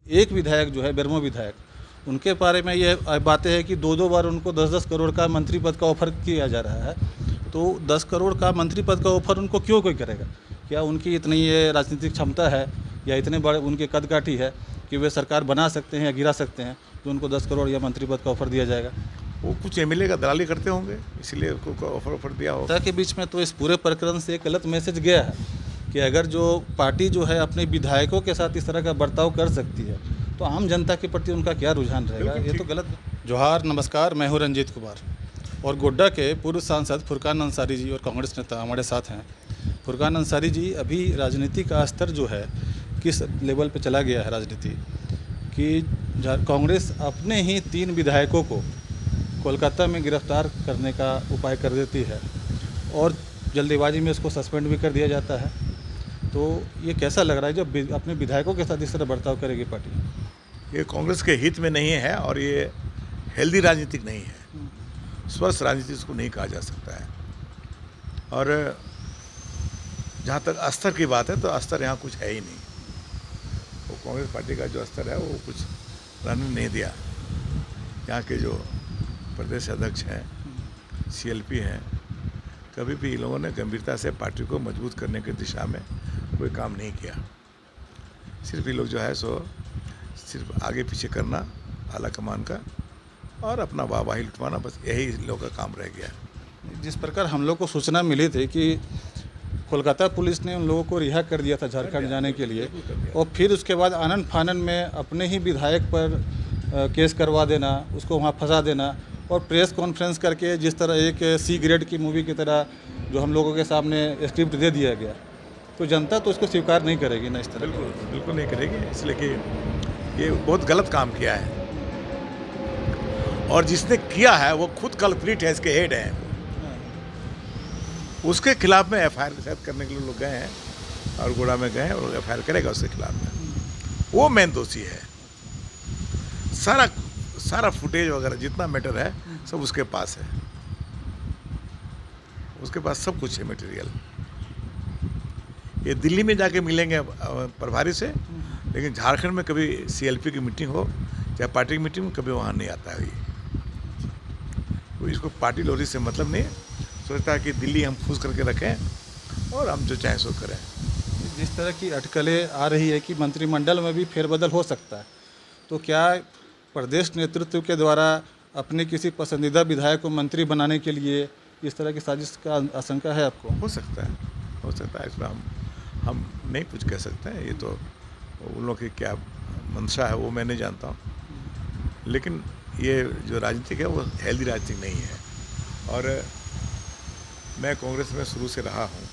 एक विधायक जो है बेरमो विधायक, उनके बारे में ये बातें हैं कि दो बार उनको 10-10 करोड़ का मंत्री पद का ऑफर किया जा रहा है। तो 10 करोड़ का मंत्री पद का ऑफर उनको क्यों कोई करेगा? क्या उनकी इतनी ये राजनीतिक क्षमता है या इतने बड़े उनके कद-काठी है कि वे सरकार बना सकते हैं या गिरा सकते हैं तो उनको 10 करोड़ या मंत्री पद का ऑफर दिया जाएगा? वो कुछ एमएलए का दलाली करते होंगे, इसलिए उनको ऑफर दिया होगा। जनता के बीच में तो इस पूरे प्रकरण से एक गलत मैसेज गया है कि अगर जो पार्टी जो है अपने विधायकों के साथ इस तरह का बर्ताव कर सकती है तो आम जनता के प्रति उनका क्या रुझान रहेगा? ये तो गलत। जोहार, नमस्कार, मैं हूँ रंजीत कुमार और गोड्डा के पूर्व सांसद फुरकान अंसारी जी और कांग्रेस नेता हमारे साथ हैं। फुरकान अंसारी जी, अभी राजनीति का स्तर जो है किस लेवल पे चला गया है राजनीति कि कांग्रेस अपने ही 3 विधायकों को कोलकाता में गिरफ्तार करने का उपाय कर देती है और जल्दीबाजी में उसको सस्पेंड भी कर दिया जाता है। तो ये कैसा लग रहा है जब अपने विधायकों के साथ इस तरह बर्ताव करेगी पार्टी? ये कांग्रेस के हित में नहीं है और ये हेल्दी राजनीतिक नहीं है, स्वस्थ राजनीति इसको नहीं कहा जा सकता है। और जहाँ तक स्तर की बात है तो स्तर यहाँ कुछ है ही नहीं। वो कांग्रेस पार्टी का जो स्तर है वो कुछ रहने नहीं दिया। यहाँ के जो प्रदेश अध्यक्ष हैं, CLP हैं, कभी भी इन लोगों ने गंभीरता से पार्टी को मजबूत करने की दिशा में कोई काम नहीं किया। सिर्फ ये लोग जो है सो सिर्फ आगे पीछे करना आला कमान का और अपना वाहवाही लुटवाना, बस यही लोगों का काम रह गया। जिस प्रकार हम लोग को सूचना मिली थी कि कोलकाता पुलिस ने उन लोगों को रिहा कर दिया था झारखंड जाने के लिए और फिर उसके बाद आनन फानन में अपने ही विधायक पर केस करवा देना, उसको वहाँ फंसा देना और प्रेस कॉन्फ्रेंस करके जिस तरह एक C ग्रेड की मूवी की तरह जो हम लोगों के सामने स्क्रिप्ट दे दिया गया, तो जनता तो उसको स्वीकार नहीं करेगी ना इस तरह। बिल्कुल नहीं करेगी, इसलिए कि ये बहुत गलत काम किया है और जिसने किया है वो खुद कल्प्रिट है, इसके हेड है। उसके खिलाफ में FIR शायद करने के लिए लोग गए हैं और गोड़ा में गए और FIR करेगा उसके खिलाफ में। वो मेन दोषी है। सारा फुटेज वगैरह जितना मैटर है सब उसके पास है, उसके पास सब कुछ है मटेरियल। ये दिल्ली में जाके मिलेंगे प्रभारी से, लेकिन झारखंड में कभी CLP की मीटिंग हो चाहे पार्टी की मीटिंग, कभी वहाँ नहीं आता है। इसको पार्टी लोरी से मतलब नहीं, सोचता है कि दिल्ली हम फूस करके रखें और हम जो चाहें सो करें। जिस तरह की अटकलें आ रही है कि मंत्रिमंडल में भी फेरबदल हो सकता है, तो क्या प्रदेश नेतृत्व के द्वारा अपने किसी पसंदीदा विधायक को मंत्री बनाने के लिए इस तरह की साजिश का आशंका है आपको? हो सकता है। इसमें हम नहीं कुछ कह सकते हैं। ये तो उन लोगों की क्या मंशा है वो मैं नहीं जानता हूँ, लेकिन ये जो राजनीतिक है वो हेल्दी राजनीतिक नहीं है। और मैं कांग्रेस में शुरू से रहा हूँ।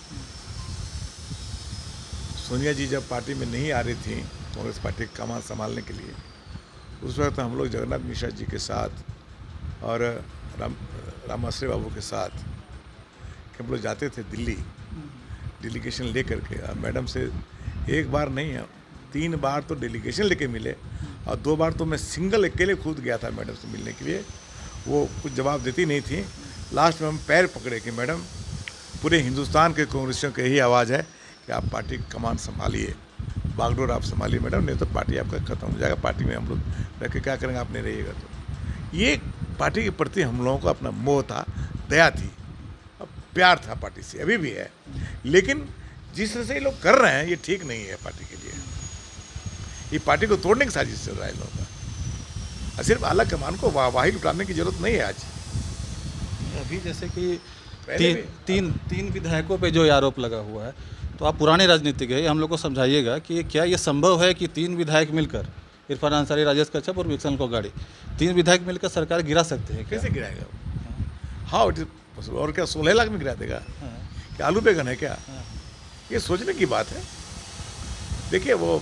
सोनिया जी जब पार्टी में नहीं आ रही थी कांग्रेस पार्टी का कमान संभालने के लिए, उस वक्त हम लोग जगन्नाथ मिश्रा जी के साथ और रामाश्री बाबू के साथ हम लोग जाते थे दिल्ली डेलीगेशन ले करके। मैडम से एक बार नहीं है 3 बार तो डेलीगेशन लेके मिले और 2 बार तो मैं सिंगल अकेले खुद गया था मैडम से मिलने के लिए। वो कुछ जवाब देती नहीं थी। लास्ट में हम पैर पकड़े कि मैडम पूरे हिंदुस्तान के कांग्रेसियों की यही आवाज़ है कि आप पार्टी की कमान संभालिए, बागडोर आप संभालिए मैडम, नहीं तो पार्टी आपका खत्म हो जाएगा। पार्टी में हम लोग रह के क्या करेंगे, आप नहीं रहिएगा तो। ये पार्टी के प्रति हम लोगों का अपना मोह था, दया थी, प्यार था पार्टी से, अभी भी है। लेकिन जिस तरह से ये लोग कर रहे हैं ये ठीक नहीं है पार्टी के लिए। ये पार्टी को तोड़ने की साजिश चल रहा है लोगों का। सिर्फ आला कमान को वाही लुटाने की जरूरत नहीं है आज। अभी जैसे कि तीन विधायकों पे जो आरोप लगा हुआ है, तो आप पुराने राजनीतिक है, हम लोग को समझाइएगा कि क्या ये संभव है कि 3 विधायक मिलकर, इरफान अंसारी, राजेश कच्छप और विक्सन कोगाड़ी, 3 विधायक मिलकर सरकार गिरा सकते हैं? कैसे गिराएगा? हाँ, और क्या 16 लाख में गिरा देगा? क्या आलू बैगन है क्या? ये सोचने की बात है। देखिए वो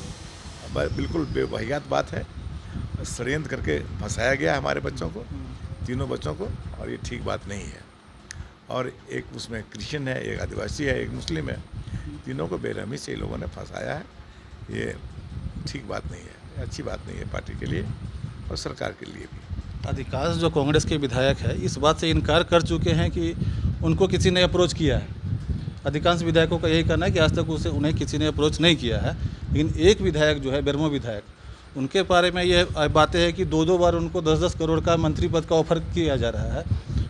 बिल्कुल बेवहियात बात है। षड्यंत्र करके फंसाया गया हमारे बच्चों को, तीनों बच्चों को, और ये ठीक बात नहीं है। और एक उसमें क्रिश्चियन है, एक आदिवासी है, एक मुस्लिम है, तीनों को बेरहमी से लोगों ने फंसाया है। ये ठीक बात नहीं है, अच्छी बात नहीं है पार्टी के लिए और सरकार के लिए भी। अधिकांश जो कांग्रेस के विधायक है इस बात से इनकार कर चुके हैं कि उनको किसी ने अप्रोच किया है। अधिकांश विधायकों का यही कहना है कि आज तक उन्हें किसी ने अप्रोच नहीं किया है। लेकिन एक विधायक जो है बेरमो विधायक, उनके बारे में ये बातें हैं कि दो दो बार उनको 10-10 करोड़ का मंत्री पद का ऑफर किया जा रहा है।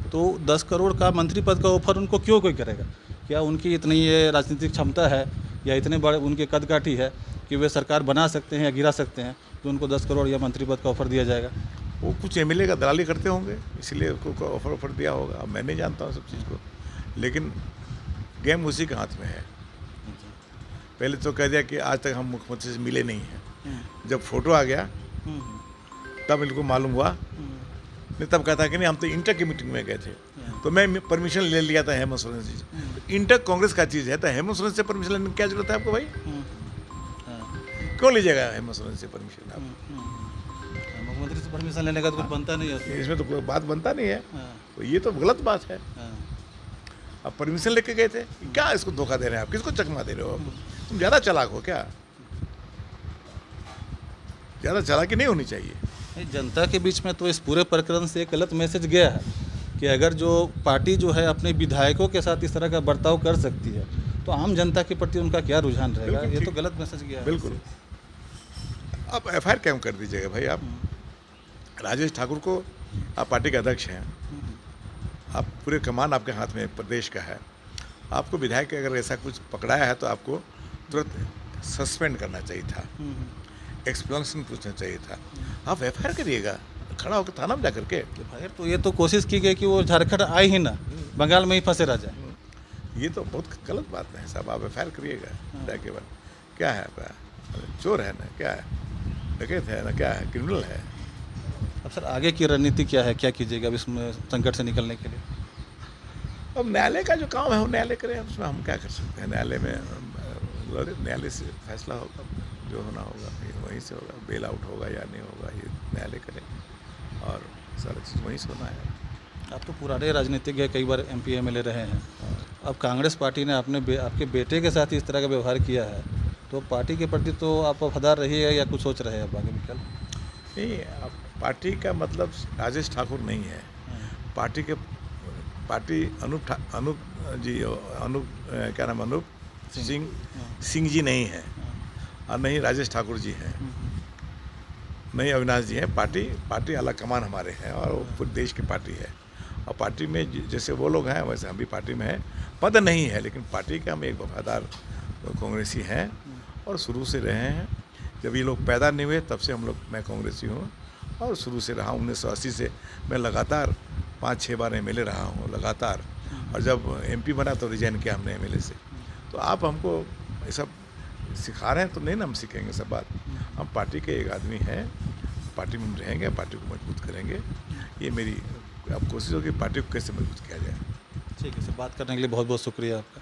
तो 10 करोड़ का मंत्री पद का ऑफर उनको क्यों कोई करेगा? क्या उनकी इतनी ये राजनीतिक क्षमता है या इतने बड़े उनके कदकाठी है कि वे सरकार बना सकते हैं या गिरा सकते हैं तो उनको 10 करोड़ या मंत्री पद का ऑफर दिया जाएगा? वो कुछ एमएलए का दलाली करते होंगे, इसलिए उसको ऑफर दिया होगा। अब मैं नहीं जानता हूँ सब चीज़ को, लेकिन गेम उसी के हाथ में है। पहले तो कह दिया कि आज तक हम मुख्यमंत्री से मिले नहीं हैं। जब फोटो आ गया तब इनको मालूम हुआ, नहीं तब कहता कि नहीं हम तो इंटर की मीटिंग में गए थे, तो मैं परमिशन ले लिया था हेमंत सोरेन से। इंटर कांग्रेस का चीज़ है, तो हेमंत सोरेन से परमिशन लेने की क्या जरूरत है आपको भाई? क्यों लीजिएगा हेमंत सोरेन से परमिशन आप? मुख्यमंत्री से परमिशन लेने का तो कुछ बनता नहीं है, इसमें तो कोई बात बनता नहीं है। तो ये तो गलत बात है। अब परमिशन लेके गए थे, क्या इसको धोखा दे रहे हैं आप? किसको चकमा दे रहे हो आप? तुम ज़्यादा चालाक हो क्या? ज़्यादा चालाकी नहीं होनी चाहिए। जनता के बीच में तो इस पूरे प्रकरण से एक गलत मैसेज गया है कि अगर जो पार्टी जो है अपने विधायकों के साथ इस तरह का बर्ताव कर सकती है तो आम जनता के प्रति उनका क्या रुझान रहेगा? ये तो गलत मैसेज गया है। बिल्कुल। आप एफआईआर क्यों कर दीजिएगा भाई? आप राजेश ठाकुर को, आप पार्टी के अध्यक्ष हैं, आप पूरे कमान आपके हाथ में प्रदेश का है। आपको विधायक अगर ऐसा कुछ पकड़ाया है तो आपको तुरंत सस्पेंड करना चाहिए था, एक्सप्लेनेशन पूछना चाहिए था। आप एफआईआर करिएगा खड़ा होकर थाना में जा करके। एफआईआर तो ये तो कोशिश की गई कि वो झारखंड आए ही ना, बंगाल में ही फंसे रह जाए। ये तो बहुत गलत बात है साहब। आप एफआईआर करिएगा जाके बाद। क्या है आपका? चोर है ना, क्या है? डकैत है ना, क्या है? क्रिमिनल है। अब सर आगे की रणनीति क्या है, क्या कीजिएगा अब इसमें संकट से निकलने के लिए? अब न्यायालय का जो काम है वो न्यायालय करे, उसमें हम क्या कर सकते हैं? न्यायालय में न्यायालय से फैसला होगा, जो होना होगा वहीं से होगा। बेल आउट होगा या नहीं होगा ये न्यायालय करे, और सारी चीज़ वहीं से होना है। आप तो पुराने राजनीतिज्ञ कई बार MP MLA रहे हैं। अब कांग्रेस पार्टी ने आपके बेटे के साथ इस तरह का व्यवहार किया है तो पार्टी के प्रति तो आप वफादार रहिएगा या कुछ सोच रहे हैं आप आगे भी? कल नहीं, अब पार्टी का मतलब राजेश ठाकुर नहीं है। पार्टी अनूप क्या नाम, अनूप सिंह जी नहीं है, और नहीं राजेश ठाकुर जी हैं, नहीं अविनाश जी हैं। पार्टी आला कमान हमारे हैं और वो पूरे देश की पार्टी है। और पार्टी में जैसे वो लोग हैं वैसे हम भी पार्टी में हैं। पद नहीं है लेकिन पार्टी के हम एक वफादार कांग्रेसी हैं और शुरू से रहे हैं। जब ये लोग पैदा नहीं हुए तब से मैं कांग्रेसी हूँ और शुरू से रहा। 1980 से मैं लगातार 5-6 बार MLA रहा हूँ लगातार, और जब MP बना तो रिजाइन किया हमने MLA से। तो आप हमको ये सब सिखा रहे हैं तो नहीं ना हम सीखेंगे सब बात। हम पार्टी के एक आदमी हैं, पार्टी में हम रहेंगे, पार्टी को मजबूत करेंगे। ये मेरी अब कोशिश होगी पार्टी को कैसे मजबूत किया जाए। ठीक है सर, बात करने के लिए बहुत बहुत शुक्रिया आपका।